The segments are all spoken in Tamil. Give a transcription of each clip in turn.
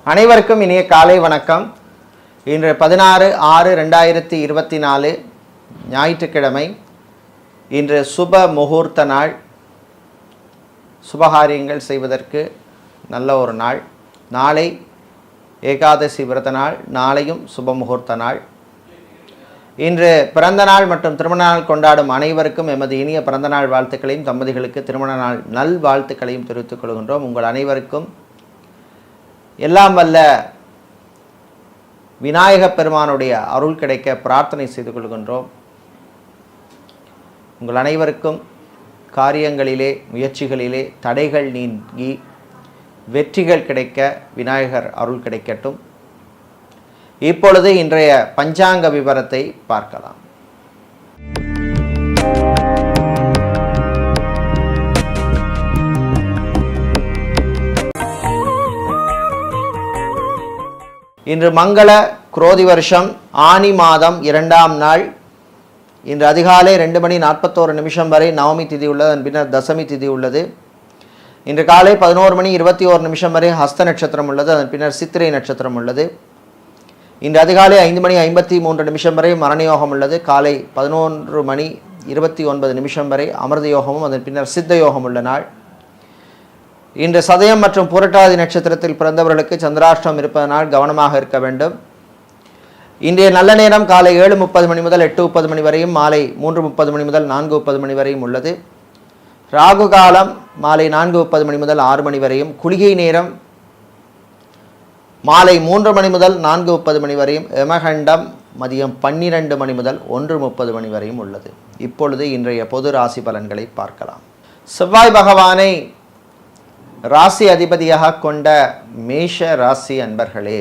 அனைவருக்கும் இனிய காலை வணக்கம். இன்று 16/6/2024 ஞாயிற்றுக்கிழமை. இன்று சுப முகூர்த்த நாள். சுபகாரியங்கள் செய்வதற்கு நல்ல ஒரு நாள். நாளை ஏகாதசி விரத நாள். நாளையும் சுப முகூர்த்த நாள். இன்று பிறந்த நாள் மற்றும் திருமண நாள் கொண்டாடும் அனைவருக்கும் எமது இனிய பிறந்த நாள் வாழ்த்துக்களையும், தம்பதிகளுக்கு திருமண நாள் நல் வாழ்த்துக்களையும் தெரிவித்துக் கொள்கின்றோம். உங்கள் அனைவருக்கும் எல்லாம் வல்ல விநாயகப் பெருமானுடைய அருள் கிடைக்க பிரார்த்தனை செய்து கொள்கின்றோம். உங்கள் அனைவருக்கும் காரியங்களிலே, முயற்சிகளிலே தடைகள் நீங்கி வெற்றிகள் கிடைக்க விநாயகர் அருள் கிடைக்கட்டும். இப்பொழுது இன்றைய பஞ்சாங்க விவரத்தை பார்க்கலாம். இன்று மங்கள குரோதி வருஷம் ஆனி மாதம் 2ஆம் நாள். இன்று அதிகாலை 2:41 வரை நவமி திதி உள்ளது. அதன் பின்னர் தசமி திதி உள்ளது. இன்று காலை 11:21 வரை ஹஸ்த நட்சத்திரம் உள்ளது. அதன் பின்னர் சித்திரை நட்சத்திரம் உள்ளது. இன்று அதிகாலை 5:53 வரை மரணயோகம் உள்ளது. காலை 11:29 வரை அமிர்த யோகமும் அதன் பின்னர் சித்த யோகம் உள்ள நாள். இன்று சதயம் மற்றும் புரட்டாதி நட்சத்திரத்தில் பிறந்தவர்களுக்கு சந்திராஷ்டம் இருப்பதனால் கவனமாக இருக்க வேண்டும். இன்றைய நல்ல நேரம் காலை 7:30 முதல் 8:30 வரையும், மாலை 3:30 முதல் 4:30 வரையும் உள்ளது. ராகு காலம் மாலை 4:30 முதல் 6 வரையும், குளிகை நேரம் மாலை 3 முதல் 4:30 வரையும், யமகண்டம் மதியம் 12 முதல் 1:30 வரையும் உள்ளது. இப்பொழுது இன்றைய பொது ராசி பலன்களை பார்க்கலாம். செவ்வாய் பகவானை ராசி அதிபதியாக கொண்ட மேஷ ராசி அன்பர்களே,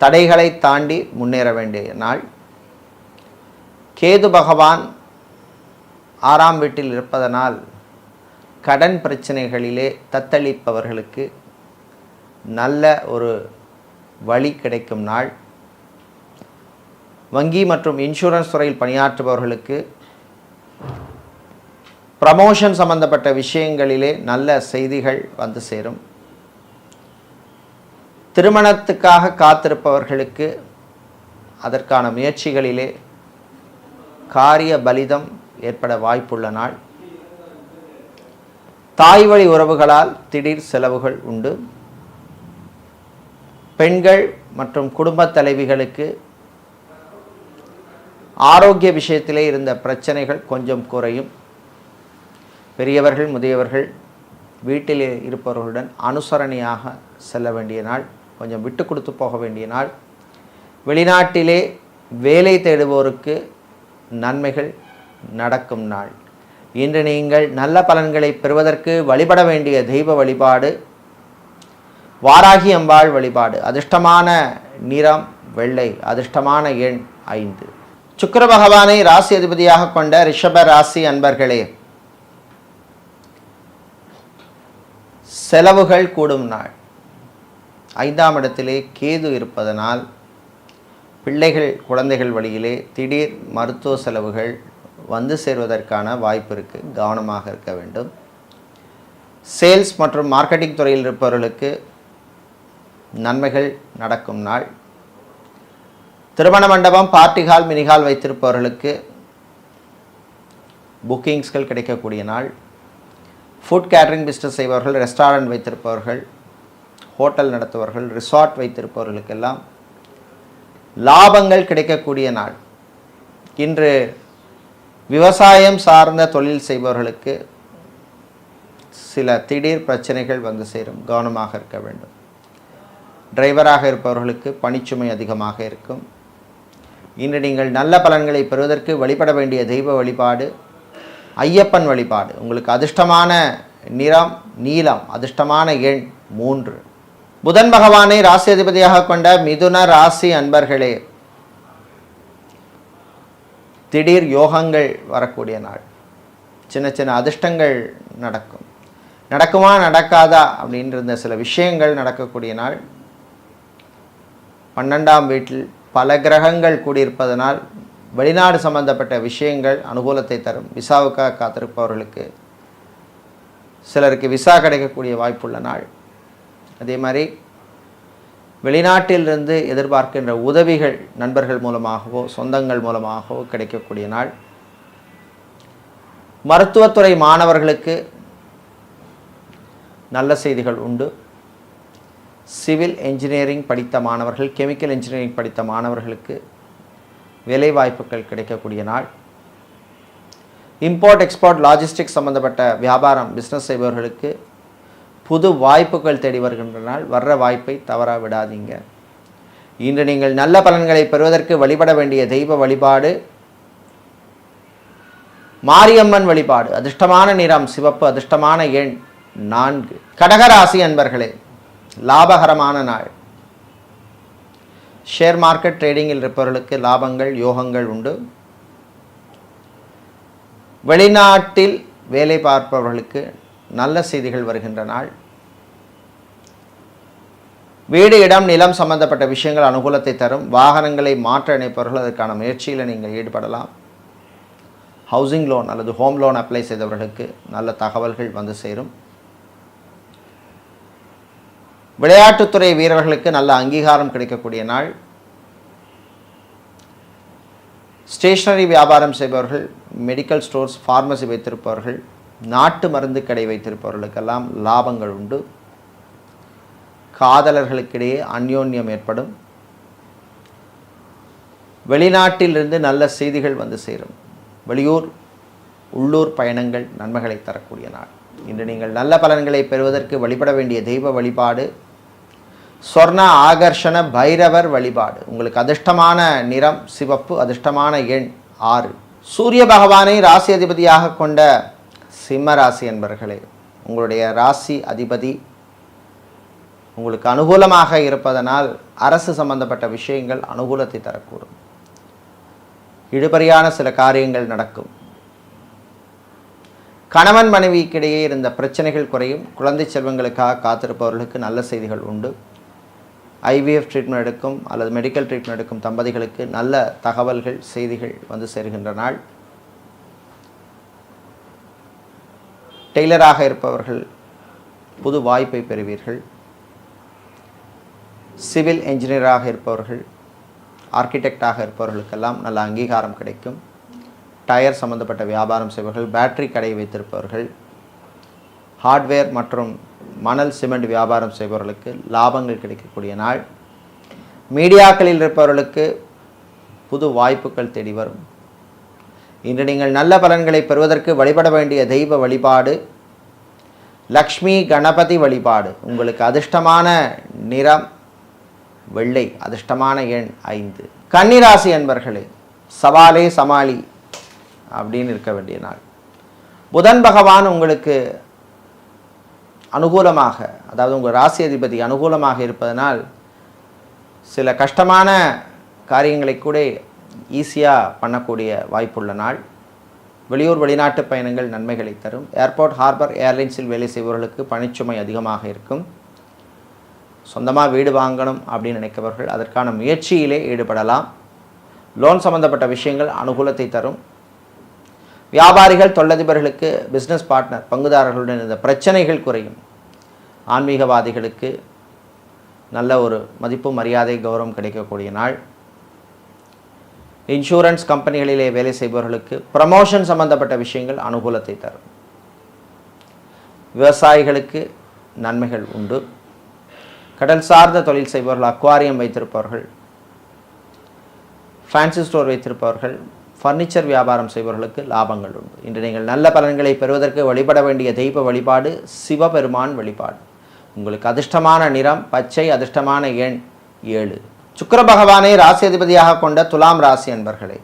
தடைகளை தாண்டி முன்னேற வேண்டிய நாள். கேது பகவான் 6ஆம் வீட்டில் இருப்பதனால் கடன் பிரச்சனைகளிலே தத்தளிப்பவர்களுக்கு நல்ல ஒரு வழி கிடைக்கும் நாள். வங்கி மற்றும் இன்சூரன்ஸ் துறையில் பணியாற்றுபவர்களுக்கு ப்ரமோஷன் சம்பந்தப்பட்ட விஷயங்களிலே நல்ல செய்திகள் வந்து சேரும். திருமணத்துக்காக காத்திருப்பவர்களுக்கு அதற்கான முயற்சிகளிலே காரிய பலிதம் ஏற்பட வாய்ப்புள்ள நாள். தாய் வழி உறவுகளால் திடீர் செலவுகள் உண்டு. பெண்கள் மற்றும் குடும்ப தலைவிகளுக்கு ஆரோக்கிய விஷயத்திலே இருந்த பிரச்சனைகள் கொஞ்சம் குறையும். பெரியவர்கள், முதியவர்கள், வீட்டிலே இருப்பவர்களுடன் அனுசரணையாக செல்ல வேண்டிய நாள். கொஞ்சம் விட்டு கொடுத்து போக வேண்டிய நாள். வெளிநாட்டிலே வேலை தேடுவோருக்கு நன்மைகள் நடக்கும் நாள். இன்று நீங்கள் நல்ல பலன்களை பெறுவதற்கு வழிபட வேண்டிய தெய்வ வழிபாடு வாராகி அம்பாள் வழிபாடு. அதிர்ஷ்டமான நிறம் வெள்ளை. அதிர்ஷ்டமான எண் 5. சுக்கிர பகவானை ராசி அதிபதியாக கொண்ட ரிஷப ராசி அன்பர்களே, செலவுகள் கூடும் நாள். 5ஆம் இடத்திலே கேது இருப்பதனால் பிள்ளைகள், குழந்தைகள் வழியிலே திடீர் மருத்துவ செலவுகள் வந்து சேர்வதற்கான வாய்ப்பு இருக்குது. கவனமாக இருக்க வேண்டும். சேல்ஸ் மற்றும் மார்க்கெட்டிங் துறையில் இருப்பவர்களுக்கு நன்மைகள் நடக்கும் நாள். திருமண மண்டபம், பார்ட்டி ஹால், மினிஹால் வைத்திருப்பவர்களுக்கு புக்கிங்ஸ்கள் கிடைக்கக்கூடிய நாள். ஃபுட் கேட்டரிங் பிஸ்னஸ் செய்பவர்கள், ரெஸ்டாரண்ட் வைத்திருப்பவர்கள், ஹோட்டல் நடத்துபவர்கள், ரிசார்ட் வைத்திருப்பவர்களுக்கெல்லாம் லாபங்கள் கிடைக்கக்கூடிய நாள். இன்று விவசாயம் சார்ந்த தொழில் செய்பவர்களுக்கு சில திடீர் பிரச்சனைகள் வந்து சேரும். கவனமாக இருக்க வேண்டும். டிரைவராக இருப்பவர்களுக்கு பணிச்சுமை அதிகமாக இருக்கும். இன்று நீங்கள் நல்ல பலன்களை பெறுவதற்கு வழிபட வேண்டிய தெய்வ வழிபாடு ஐயப்பன் வழிபாடு. உங்களுக்கு அதிர்ஷ்டமான நிறம் நீலம். அதிர்ஷ்டமான எண் 3. புதன் பகவானை ராசி அதிபதியாக கொண்ட மிதுன ராசி அன்பர்களே, திடீர் யோகங்கள் வரக்கூடிய நாள். சின்ன சின்ன அதிர்ஷ்டங்கள் நடக்கும். நடக்குமா நடக்காதா அப்படின்ற சில விஷயங்கள் நடக்கக்கூடிய நாள். 12ஆம் வீட்டில் பல கிரகங்கள் கூடியிருப்பதனால் வெளிநாடு சம்பந்தப்பட்ட விஷயங்கள் அனுகூலத்தை தரும். விசாவுக்காக காத்திருப்பவர்களுக்கு சிலருக்கு விசா கிடைக்கக்கூடிய வாய்ப்புள்ள நாள். அதே மாதிரி வெளிநாட்டிலிருந்து எதிர்பார்க்கின்ற உதவிகள் நண்பர்கள் மூலமாகவோ சொந்தங்கள் மூலமாகவோ கிடைக்கக்கூடிய நாள். மருத்துவத்துறை மாணவர்களுக்கு நல்ல செய்திகள் உண்டு. சிவில் என்ஜினியரிங் படித்த மாணவர்கள், கெமிக்கல் இன்ஜினியரிங் படித்த மாணவர்களுக்கு வேலைவாய்ப்புகள் கிடைக்கக்கூடிய நாள். இம்போர்ட் எக்ஸ்போர்ட் லாஜிஸ்டிக்ஸ் சம்பந்தப்பட்ட வியாபாரம் பிஸ்னஸ் செய்பவர்களுக்கு புது வாய்ப்புகள் தேடி வருகின்ற நாள். வர்ற வாய்ப்பை தவற விடாதீங்க. இன்று நீங்கள் நல்ல பலன்களை பெறுவதற்கு வழிபட வேண்டிய தெய்வ வழிபாடு மாரியம்மன் வழிபாடு. அதிர்ஷ்டமான நிறம் சிவப்பு, அதிர்ஷ்டமான எண் 4. கடகராசி அன்பர்களே, லாபகரமான நாள். ஷேர் மார்க்கெட் ட்ரேடிங்கில் இருப்பவர்களுக்கு லாபங்கள் யோகங்கள் உண்டு. வெளிநாட்டில் வேலை பார்ப்பவர்களுக்கு நல்ல செய்திகள் வருகின்ற நாள். வீடு இடம் நிலம் சம்பந்தப்பட்ட விஷயங்கள் அனுகூலத்தை தரும். வாகனங்களை மாற்ற நினைப்பவர்கள் அதற்கான முயற்சியில் நீங்கள் ஈடுபடலாம். ஹவுசிங் லோன் அல்லது ஹோம் லோன் அப்ளை செய்தவர்களுக்கு நல்ல தகவல்கள் வந்து சேரும். விளையாட்டுத்துறை வீரர்களுக்கு நல்ல அங்கீகாரம் கிடைக்கக்கூடிய நாள். ஸ்டேஷனரி வியாபாரம் செய்பவர்கள், மெடிக்கல் ஸ்டோர்ஸ், ஃபார்மசி வைத்திருப்பவர்கள், நாட்டு மருந்து கடை வைத்திருப்பவர்களுக்கெல்லாம் லாபங்கள் உண்டு. காதலர்களுக்கிடையே அந்யோன்யம் ஏற்படும். வெளிநாட்டிலிருந்து நல்ல செய்திகள் வந்து சேரும். வெளியூர் உள்ளூர் பயணங்கள் நன்மைகளை தரக்கூடிய நாள். இன்று நீங்கள் நல்ல பலன்களை பெறுவதற்கு வழிபட வேண்டிய தெய்வ வழிபாடு சொர்ண ஆகர்ஷண பைரவர் வழிபாடு. உங்களுக்கு அதிர்ஷ்டமான நிறம் சிவப்பு, அதிர்ஷ்டமான எண் 6. சூரிய பகவானை ராசி அதிபதியாக கொண்ட சிம்ம ராசி என்பர்களே, உங்களுடைய ராசி அதிபதி உங்களுக்கு அனுகூலமாக இருப்பதனால் அரசு சம்பந்தப்பட்ட விஷயங்கள் அனுகூலத்தை தரக்கூடும். இழுபறியான சில காரியங்கள் நடக்கும். கணவன் மனைவிக்கிடையே இருந்த பிரச்சனைகள் குறையும். குழந்தை செல்வங்களுக்காக காத்திருப்பவர்களுக்கு நல்ல செய்திகள் உண்டு. ஐவிஎஃப் ட்ரீட்மெண்ட் எடுக்கும் அல்லது மெடிக்கல் ட்ரீட்மெண்ட் எடுக்கும் தம்பதிகளுக்கு நல்ல தகவல்கள் செய்திகள் வந்து சேர்கின்ற நாள். டெய்லராக இருப்பவர்கள் புது வாய்ப்பை பெறுவீர்கள். சிவில் என்ஜினியராக இருப்பவர்கள், ஆர்கிடெக்டாக இருப்பவர்களுக்கெல்லாம் நல்ல அங்கீகாரம் கிடைக்கும். டயர் சம்பந்தப்பட்ட வியாபாரம் செய்பவர்கள், பேட்டரி கடை வைத்திருப்பவர்கள், ஹார்ட்வேர் மற்றும் மணல் சிமெண்ட் வியாபாரம் செய்பவர்களுக்கு லாபங்கள் கிடைக்கக்கூடிய நாள். மீடியாக்களில் இருப்பவர்களுக்கு புது வாய்ப்புகள் தேடி வரும். இன்று நீங்கள் நல்ல பலன்களை பெறுவதற்கு வழிபட வேண்டிய தெய்வ வழிபாடு லக்ஷ்மி கணபதி வழிபாடு. உங்களுக்கு அதிர்ஷ்டமான நிறம் வெள்ளை, அதிர்ஷ்டமான எண் 5. கன்னிராசி என்பர்களே, சவாலே சமாளி அப்படின்னு இருக்க வேண்டிய நாள். புதன் பகவான் உங்களுக்கு அனுகூலமாக, அதாவது உங்கள் ராசி அதிபதி அனுகூலமாக இருப்பதனால் சில கஷ்டமான காரியங்களை கூட ஈஸியாக பண்ணக்கூடிய வாய்ப்புள்ள நாள். வெளியூர் வெளிநாட்டு பயணங்கள் நன்மைகளை தரும். ஏர்போர்ட் ஹார்பர் ஏர்லைன்ஸில் வேலை செய்பவர்களுக்கு பணிச்சுமை அதிகமாக இருக்கும். சொந்தமாக வீடு வாங்கணும் அப்படின்னு நினைக்கிறவர்கள் அதற்கான முயற்சியிலே ஈடுபடலாம். லோன் சம்பந்தப்பட்ட விஷயங்கள் அனுகூலத்தை தரும். வியாபாரிகள் தொழிலதிபர்களுக்கு பிஸ்னஸ் பார்ட்னர் பங்குதாரர்களுடன் இந்த பிரச்சனைகள் குறையும். ஆன்மீகவாதிகளுக்கு நல்ல ஒரு மதிப்பு மரியாதை கௌரவம் கிடைக்கக்கூடிய நாள். இன்சூரன்ஸ் கம்பெனிகளிலே வேலை செய்பவர்களுக்கு ப்ரமோஷன் சம்பந்தப்பட்ட விஷயங்கள் அனுகூலத்தை தரும். விவசாயிகளுக்கு நன்மைகள் உண்டு. கடல் சார்ந்த தொழில் செய்பவர்கள், அக்வாரியம் வைத்திருப்பவர்கள், ஃபேன்சி ஸ்டோர் வைத்திருப்பவர்கள், ஃபர்னிச்சர் வியாபாரம் செய்பவர்களுக்கு லாபங்கள் உண்டு. இன்று நீங்கள் நல்ல பலன்களை பெறுவதற்கு வழிபட வேண்டிய தெய்வ வழிபாடு சிவபெருமான் வழிபாடு. உங்களுக்கு அதிர்ஷ்டமான நிறம் பச்சை, அதிர்ஷ்டமான எண் 7. சுக்கிர பகவானை ராசி அதிபதியாக கொண்ட துலாம் ராசி அன்பர்களே,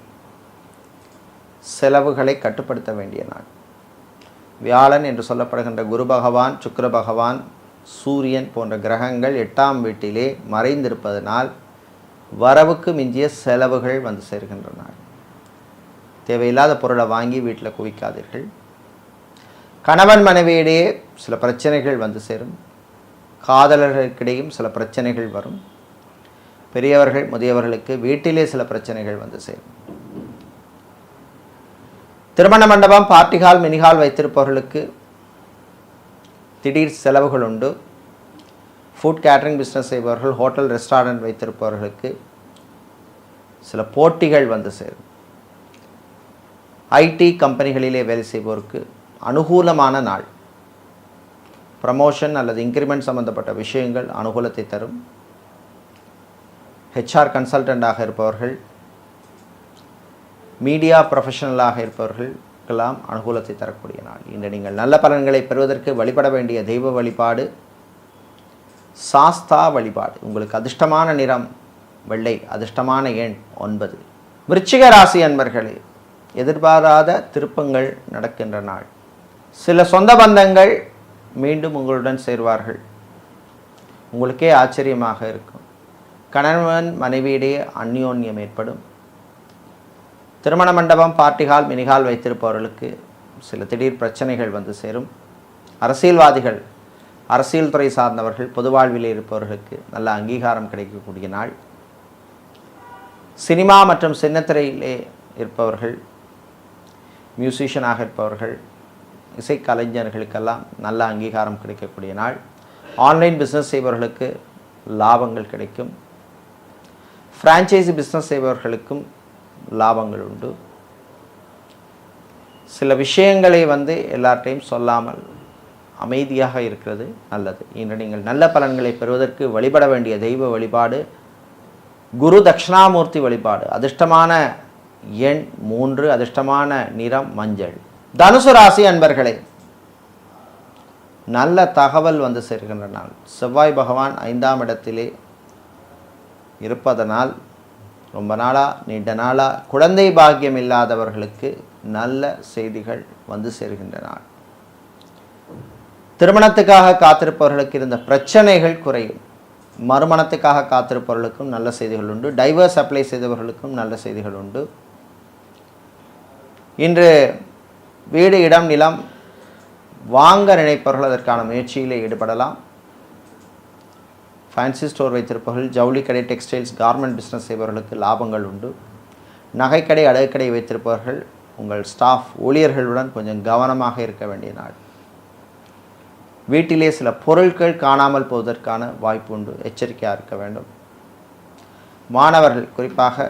செலவுகளை கட்டுப்படுத்த வேண்டிய நாள். வியாழன் என்று சொல்லப்படுகின்ற குரு பகவான், சுக்கிர பகவான், சூரியன் போன்ற கிரகங்கள் 8ஆம் வீட்டிலே மறைந்திருப்பதனால் வரவுக்கு மிஞ்சிய செலவுகள் வந்து சேர்கின்றன. தேவையில்லாத பொருளை வாங்கி வீட்டில் குவிக்காதீர்கள். கணவன் மனைவியிடையே சில பிரச்சனைகள் வந்து சேரும். காதலர்களுக்கிடையும் சில பிரச்சனைகள் வரும். பெரியவர்கள் முதியவர்களுக்கு வீட்டிலே சில பிரச்சனைகள் வந்து சேரும். திருமண மண்டபம், பார்ட்டிஹால், மினிஹால் வைத்திருப்பவர்களுக்கு திடீர் செலவுகள் உண்டு. ஃபுட் கேட்டரிங் பிஸ்னஸ் செய்பவர்கள், ஹோட்டல் ரெஸ்டாரண்ட் வைத்திருப்பவர்களுக்கு சில போட்டிகள் வந்து சேரும். ஐடி கம்பெனிகளிலே வேலை செய்வோருக்கு அனுகூலமான நாள். ப்ரமோஷன் அல்லது இன்க்ரிமெண்ட் சம்பந்தப்பட்ட விஷயங்கள் அனுகூலத்தை தரும். ஹெச்ஆர் கன்சல்டண்டாக இருப்பவர்கள், மீடியா ப்ரொஃபஷனலாக இருப்பவர்களுக்கெல்லாம் அனுகூலத்தை தரக்கூடிய நாள். இன்று நீங்கள் நல்ல பலன்களை பெறுவதற்கு வழிபட வேண்டிய தெய்வ வழிபாடு சாஸ்தா வழிபாடு. உங்களுக்கு அதிர்ஷ்டமான நிறம் வெள்ளை, அதிர்ஷ்டமான எண் 9. விருச்சிக ராசி அன்பர்களே, எதிர்பாராத திருப்பங்கள் நடக்கின்ற நாள். சில சொந்த பந்தங்கள் மீண்டும் உங்களுடன் சேர்வார்கள். உங்களுக்கே ஆச்சரியமாக இருக்கும். கணவன் மனைவியிடையே அந்யோன்யம் ஏற்படும். திருமண மண்டபம், பார்ட்டிஹால், மினிஹால் வைத்திருப்பவர்களுக்கு சில திடீர் பிரச்சனைகள் வந்து சேரும். அரசியல்வாதிகள், அரசியல் துறை சார்ந்தவர்கள், பொது வாழ்வில் இருப்பவர்களுக்கு நல்ல அங்கீகாரம் கிடைக்கக்கூடிய நாள். சினிமா மற்றும் சின்னத்திரையிலே இருப்பவர்கள், மியூசிஷியனாக இருப்பவர்கள், இசைக்கலைஞர்களுக்கெல்லாம் நல்ல அங்கீகாரம் கிடைக்கக்கூடிய நாள். ஆன்லைன் பிஸ்னஸ் செய்பவர்களுக்கு லாபங்கள் கிடைக்கும். ஃப்ரான்ச்சைசி பிஸ்னஸ் செய்பவர்களுக்கும் லாபங்கள் உண்டு. சில விஷயங்களை எல்லார்ட்டையும் சொல்லாமல் அமைதியாக இருக்கிறது நல்லது. இன்று நீங்கள் நல்ல பலன்களை பெறுவதற்கு வழிபட வேண்டிய தெய்வ வழிபாடு குரு தட்சிணாமூர்த்தி வழிபாடு. அதிர்ஷ்டமான எண் 3, அதிர்ஷ்டமான நிறம் மஞ்சள். தனுசு ராசி அன்பர்களே, நல்ல தகவல் வந்து சேர்க்கின்ற நாள். செவ்வாய் பகவான் 5ஆம் இடத்திலே இருப்பதனால் ரொம்ப நாளாக, நீண்ட நாளாக குழந்தை பாக்கியம் இல்லாதவர்களுக்கு நல்ல செய்திகள் வந்து சேர்கின்ற நாள். திருமணத்துக்காக காத்திருப்பவர்களுக்கு இருந்த பிரச்சனைகள் குறையும். மறுமணத்துக்காக காத்திருப்பவர்களுக்கும் நல்ல செய்திகள் உண்டு. டைவர்ஸ் அப்ளை செய்தவர்களுக்கும் நல்ல செய்திகள் உண்டு. இன்று வீடு, இடம், நிலம் வாங்க நினைப்பவர்கள் அதற்கான முயற்சியிலே ஈடுபடலாம். ஃபேன்சி ஸ்டோர் வைத்திருப்பவர்கள், ஜவுளி கடை, டெக்ஸ்டைல்ஸ், கார்மெண்ட் பிஸ்னஸ் செய்பவர்களுக்கு லாபங்கள் உண்டு. நகைக்கடை, அடகுக்கடை வைத்திருப்பவர்கள் உங்கள் ஸ்டாஃப் ஊழியர்களுடன் கொஞ்சம் கவனமாக இருக்க வேண்டிய நாள். வீட்டிலே சில பொருட்கள் காணாமல் போவதற்கான வாய்ப்பு உண்டு. எச்சரிக்கையாக இருக்க வேண்டும். மாணவர்கள், குறிப்பாக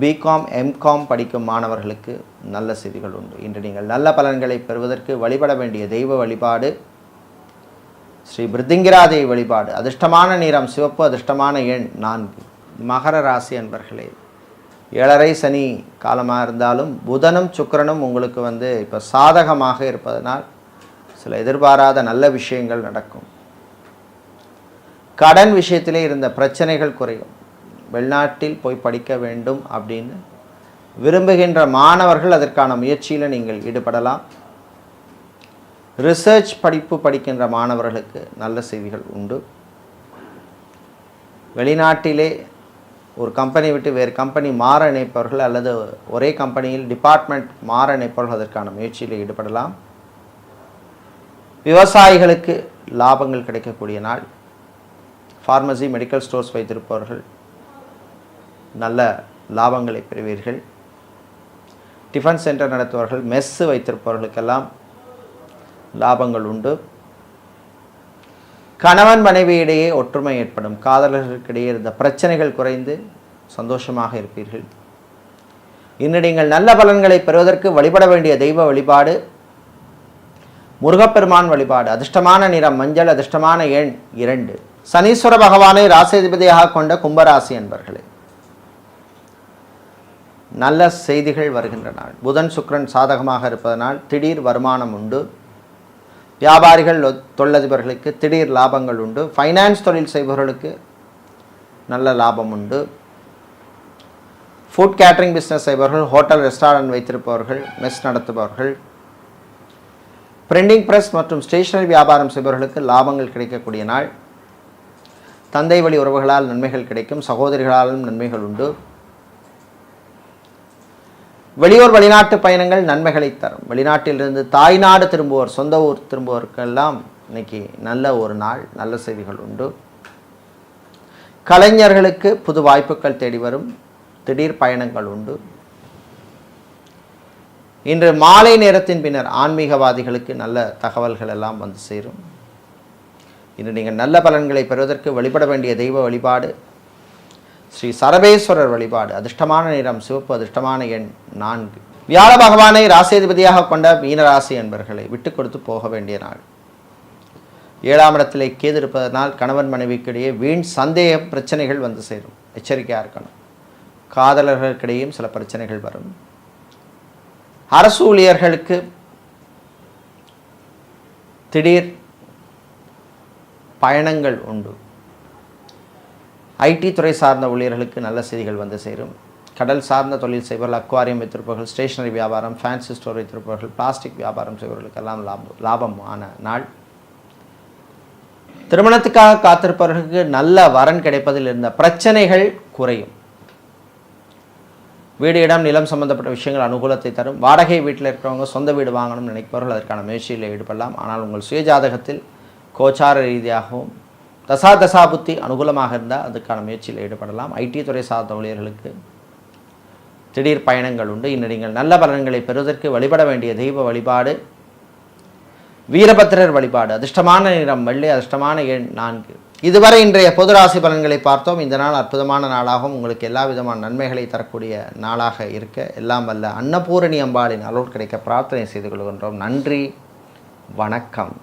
பிகாம், எம்காம் படிக்கும் மாணவர்களுக்கு நல்ல செய்திகள் உண்டு. இன்று நீங்கள் நல்ல பலன்களை பெறுவதற்கு வழிபட வேண்டிய தெய்வ வழிபாடு ஸ்ரீ பிருத்திங்கிராதேவி வழிபாடு. அதிர்ஷ்டமான நிறம் சிவப்பு, அதிர்ஷ்டமான எண் 4. மகர ராசி அன்பர்களே, 7.5 சனி காலமாக இருந்தாலும் புதனும் சுக்கிரனும் உங்களுக்கு இப்போ சாதகமாக இருப்பதனால் சில எதிர்பாராத நல்ல விஷயங்கள் நடக்கும். கடன் விஷயத்திலே இருந்த பிரச்சனைகள் குறையும். வெளிநாட்டில் போய் படிக்க வேண்டும் அப்படின்னு விரும்புகின்ற மாணவர்கள் அதற்கான முயற்சியில் நீங்கள் ஈடுபடலாம். ரிசர்ச் படிப்பு படிக்கின்ற மாணவர்களுக்கு நல்ல செய்திகள் உண்டு. வெளிநாட்டிலே ஒரு கம்பெனி விட்டு வேறு கம்பெனி மாற நினைப்பவர்கள் அல்லது ஒரே கம்பெனியில் டிபார்ட்மெண்ட் மாற நினைப்பவர்கள் அதற்கான முயற்சியில் ஈடுபடலாம். விவசாயிகளுக்கு லாபங்கள் கிடைக்கக்கூடிய நாள். ஃபார்மசி, மெடிக்கல் ஸ்டோர்ஸ் வைத்திருப்பவர்கள் நல்ல லாபங்களை பெறுவீர்கள். டிஃபன் சென்டர் நடத்துபவர்கள், மெஸ்ஸு வைத்திருப்பவர்களுக்கெல்லாம் லாபங்கள் உண்டு. கணவன் மனைவியிடையே ஒற்றுமை ஏற்படும். காதலர்களுக்கிடையே இருந்த பிரச்சனைகள் குறைந்து சந்தோஷமாக இருப்பீர்கள். இன்று நீங்கள் நல்ல பலன்களை பெறுவதற்கு வழிபட வேண்டிய தெய்வ வழிபாடு முருகப்பெருமான் வழிபாடு. அதிர்ஷ்டமான நிறம் மஞ்சள், அதிர்ஷ்டமான எண் 2. சனீஸ்வர பகவானை ராசிதிபதியாக கொண்ட கும்பராசி என்பர்களே, நல்ல செய்திகள் வருகின்ற நாள். புதன் சுக்கிரன் சாதகமாக இருப்பதனால் திடீர் வருமானம் உண்டு. வியாபாரிகள், தொழிலதிபர்களுக்கு திடீர் லாபங்கள் உண்டு. ஃபைனான்ஸ் தொழில் செய்பவர்களுக்கு நல்ல லாபம் உண்டு. ஃபுட் கேட்டரிங் பிஸ்னஸ் செய்பவர்கள், ஹோட்டல் ரெஸ்டாரண்ட் வைத்திருப்பவர்கள், மெஸ் நடத்துபவர்கள், பிரிண்டிங் பிரஸ் மற்றும் ஸ்டேஷனரி வியாபாரம் செய்பவர்களுக்கு லாபங்கள் கிடைக்கக்கூடிய நாள். தந்தை வழி உறவுகளால் நன்மைகள் கிடைக்கும். சகோதரிகளாலும் நன்மைகள் உண்டு. வெளியூர் வெளிநாட்டு பயணங்கள் நன்மைகளை தரும். வெளிநாட்டிலிருந்து தாய்நாடு திரும்புவோர், சொந்த ஊர் திரும்புவோருக்கெல்லாம் இன்னைக்கு நல்ல ஒரு நாள், நல்ல செய்திகள் உண்டு. கலைஞர்களுக்கு புது வாய்ப்புகள் தேடி வரும். திடீர் பயணங்கள் உண்டு. இன்று மாலை நேரத்தின் பின்னர் ஆன்மீகவாதிகளுக்கு நல்ல தகவல்கள் எல்லாம் வந்து சேரும். இன்று நீங்கள் நல்ல பலன்களை பெறுவதற்கு வழிபட வேண்டிய தெய்வ வழிபாடு ஸ்ரீ சரபேஸ்வரர் வழிபாடு. அதிர்ஷ்டமான நிறம் சிவப்பு, அதிர்ஷ்டமான எண் 4. வியாழ பகவானை ராசியதிபதியாக கொண்ட மீனராசி என்பர்களை விட்டு கொடுத்து போக வேண்டிய நாள். 7ஆம் இடத்திலே கேது இருப்பதனால் கணவன் மனைவிக்கிடையே வீண் சந்தேகம் பிரச்சனைகள் வந்து சேரும். எச்சரிக்கையாக இருக்கணும். காதலர்களுக்கிடையும் சில பிரச்சனைகள் வரும். அரசு ஊழியர்களுக்கு திடீர் பயணங்கள் உண்டு. ஐடி துறை சார்ந்த ஊழியர்களுக்கு நல்ல செய்திகள் வந்து சேரும். கடல் சார்ந்த தொழில் செய்பவர்கள், அக்வாரியம் வைத்திருப்பவர்கள், ஸ்டேஷனரி வியாபாரம், ஃபேன்சி ஸ்டோர் வைத்திருப்பவர்கள், பிளாஸ்டிக் வியாபாரம் செய்பவர்களுக்கெல்லாம் லாபமான நாள். திருமணத்துக்காக காத்திருப்பவர்களுக்கு நல்ல வரன் கிடைப்பதில் இருந்த பிரச்சனைகள் குறையும். வீடு, இடம், நிலம் சம்பந்தப்பட்ட விஷயங்கள் அனுகூலத்தை தரும். வாடகை வீட்டில் இருக்கிறவங்க சொந்த வீடு வாங்கணும்னு நினைப்பவர்கள் அதற்கான முயற்சியில் ஈடுபடலாம். ஆனால் உங்கள் சுயஜாதகத்தில் கோச்சார ரீதியாகவும் தசா புத்தி அனுகூலமாக இருந்தால் அதுக்கான முயற்சியில் ஈடுபடலாம். ஐடி துறை சார்ந்த ஊழியர்களுக்கு திடீர் பயணங்கள் உண்டு. இன்று நீங்கள் நல்ல பலன்களை பெறுவதற்கு வழிபட வேண்டிய தெய்வ வழிபாடு வீரபத்திரர் வழிபாடு. அதிர்ஷ்டமான நிறம் வெள்ளை, அதிர்ஷ்டமான எண் 4. இதுவரை இன்றைய பொது ராசி பலன்களை பார்த்தோம். இந்த நாள் அற்புதமான நாளாகவும் உங்களுக்கு எல்லா விதமான நன்மைகளை தரக்கூடிய நாளாக இருக்க எல்லாம் வல்ல அன்னபூரணி அம்பாளின் அருள் கிடைக்க பிரார்த்தனை செய்து கொள்கின்றோம். நன்றி, வணக்கம்.